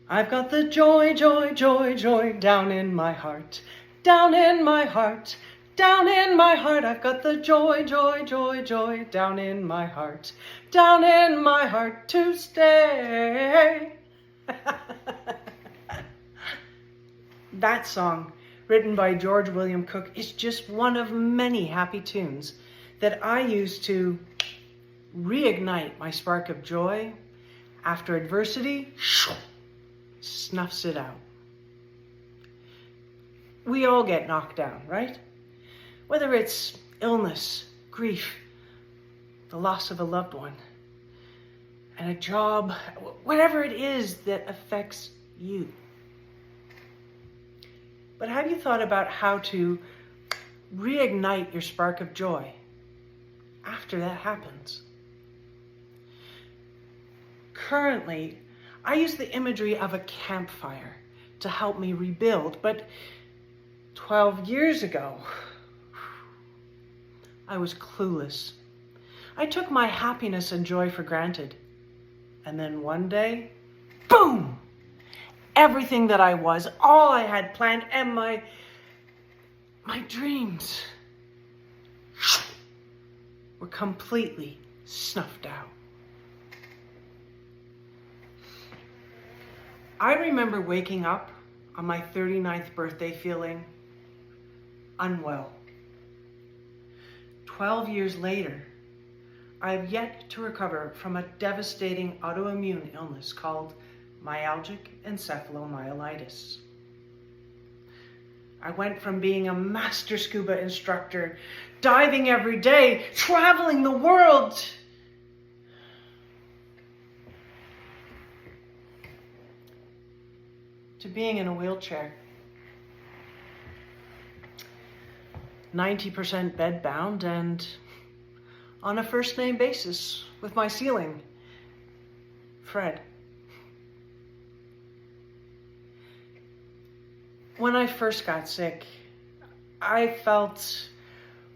I've got the joy, joy, joy, joy down in my heart, down in my heart, down in my heart. I've got the joy, joy, joy, joy down in my heart, down in my heart to stay. That song, written by George William Cook, is just one of many happy tunes that I use to reignite my spark of joy after adversity snuffs it out. We all get knocked down, right? Whether it's illness, grief, the loss of a loved one, and a job, whatever it is that affects you. But have you thought about how to reignite your spark of joy after that happens? Currently, I use the imagery of a campfire to help me rebuild, but 12 years ago, I was clueless. I took my happiness and joy for granted. And then one day, boom! Everything that I was, all I had planned, and my dreams were completely snuffed out. I remember waking up on my 39th birthday feeling unwell. 12 years later, I have yet to recover from a devastating autoimmune illness called myalgic encephalomyelitis. I went from being a master scuba instructor, diving every day, traveling the world, to being in a wheelchair, 90% bedbound, and on a first name basis with my ceiling, Fred. When I first got sick, I felt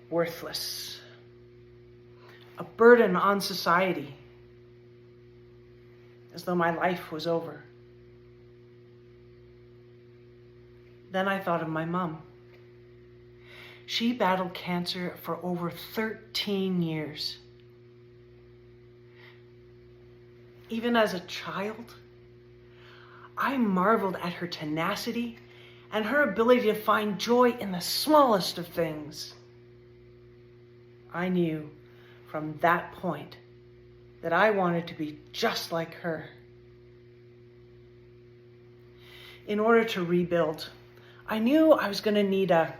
worthless, a burden on society, as though my life was over. Then I thought of my mom. She battled cancer for over 13 years. Even as a child, I marveled at her tenacity and her ability to find joy in the smallest of things. I knew from that point that I wanted to be just like her. In order to rebuild, I knew I was going to need a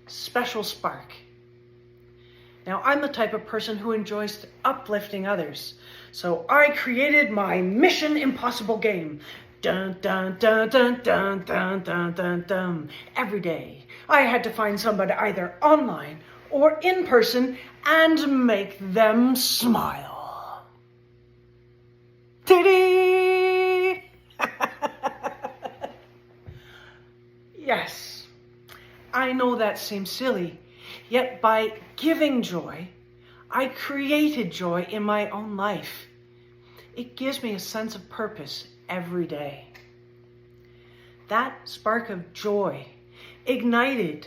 special spark. Now, I'm the type of person who enjoys uplifting others, so I created my Mission Impossible game. Dun, dun, dun, dun, dun, dun, dun, dun, dun. Every day, I had to find somebody either online or in person and make them smile. Ta-dee! Yes, I know that seems silly, yet by giving joy, I created joy in my own life. It gives me a sense of purpose every day. That spark of joy ignited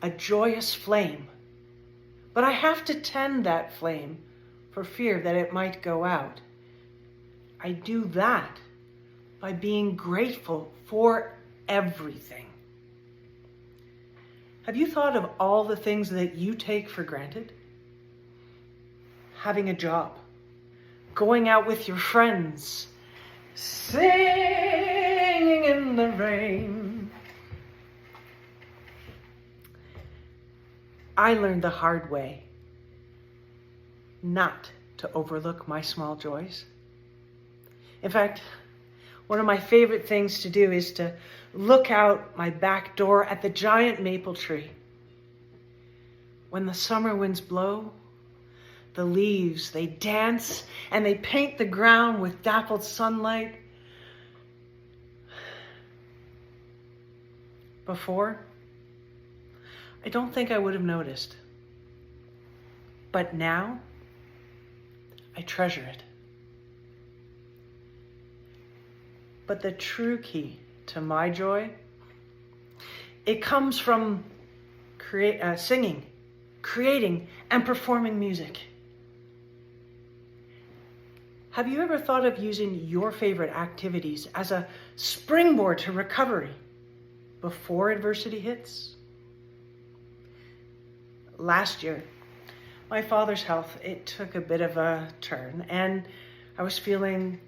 a joyous flame, but I have to tend that flame for fear that it might go out. I do that by being grateful for everything. Have you thought of all the things that you take for granted? Having a job, going out with your friends, singing in the rain. I learned the hard way not to overlook my small joys. In fact, one of my favorite things to do is to look out my back door at the giant maple tree. When the summer winds blow, the leaves, they dance and they paint the ground with dappled sunlight. Before, I don't think I would have noticed. But now, I treasure it. But the true key to my joy, it comes from singing, creating, and performing music. Have you ever thought of using your favorite activities as a springboard to recovery before adversity hits? Last year, my father's health, it took a bit of a turn, and I was feeling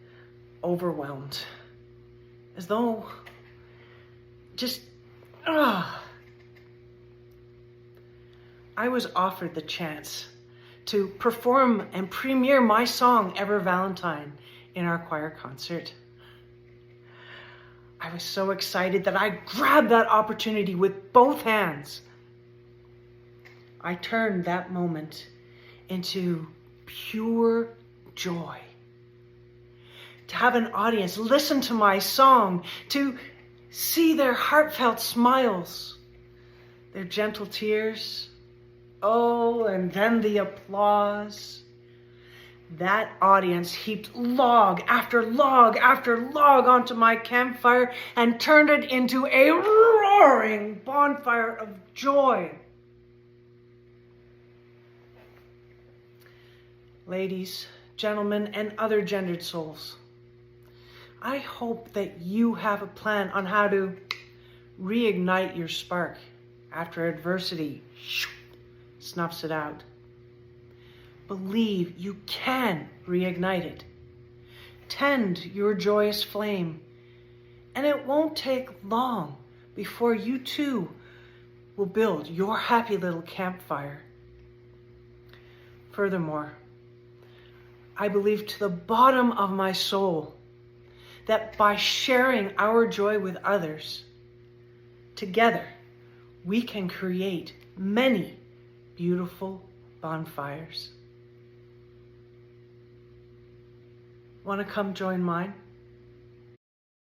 overwhelmed, as though I was offered the chance to perform and premiere my song, Ever Valentine, in our choir concert. I was so excited that I grabbed that opportunity with both hands. I turned that moment into pure joy. To have an audience listen to my song, to see their heartfelt smiles, their gentle tears, and then the applause. That audience heaped log after log after log onto my campfire and turned it into a roaring bonfire of joy. Ladies, gentlemen, and other gendered souls, I hope that you have a plan on how to reignite your spark after adversity snuffs it out. Believe you can reignite it. Tend your joyous flame, and it won't take long before you too will build your happy little campfire. Furthermore, I believe to the bottom of my soul that by sharing our joy with others, together we can create many beautiful bonfires. Want to come join mine?